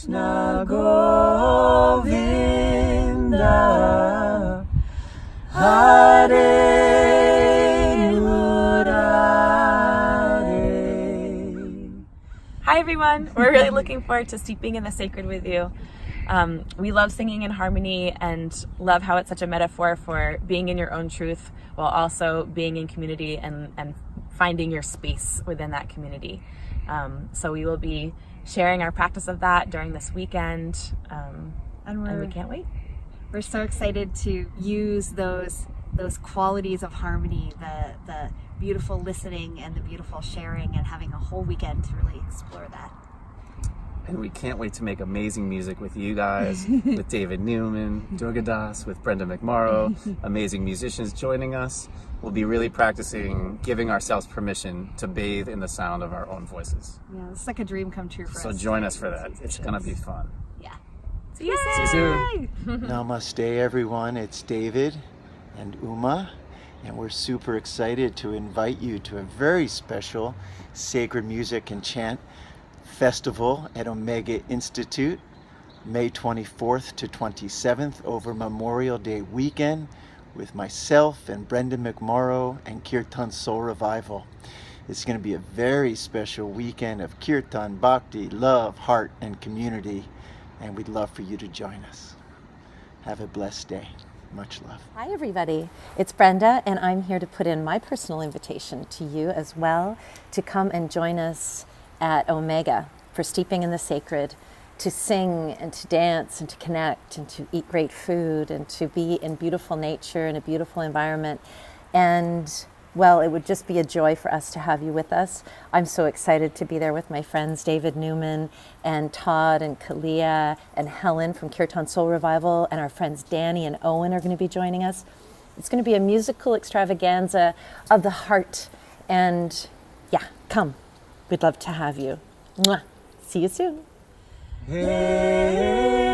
Krishna Govinda, Hare Murari. Hi everyone, we're really looking forward to steeping in the sacred with you. We love singing in harmony and love how it's such a metaphor for being in your own truth while also being in community and finding your space within that community. So we will be sharing our practice of that during this weekend, and we can't wait. We're so excited to use those qualities of harmony, the beautiful listening and the beautiful sharing, and having a whole weekend to really explore that. And we can't wait to make amazing music with you guys, with David Newman, Durgadas, with Brenda McMorrow, amazing musicians joining us. We'll be really practicing giving ourselves permission to bathe in the sound of our own voices. Yeah, it's like a dream come true for us. So join us for that. It's gonna be fun. Yeah. See you See you soon. Namaste everyone, it's David and Uma, and we're super excited to invite you to a very special sacred music and chant festival at Omega Institute, May 24th to 27th over Memorial Day weekend with myself and Brenda McMorrow and Kirtan Soul Revival. It's going to be a very special weekend of Kirtan, Bhakti, love, heart, and community, and we'd love for you to join us. Have a blessed day. Much love. Hi everybody, it's Brenda, and I'm here to put in my personal invitation to you as well to come and join us at Omega for Steeping in the Sacred, to sing and to dance and to connect and to eat great food and to be in beautiful nature and a beautiful environment. And well, it would just be a joy for us to have you with us. I'm so excited to be there with my friends David Newman and Todd and Kalia and Helen from Kirtan Soul Revival, and our friends Danny and Owen are going to be joining us. It's going to be a musical extravaganza of the heart, and yeah, come. We'd love to have you. Mwah. See you soon. Hey.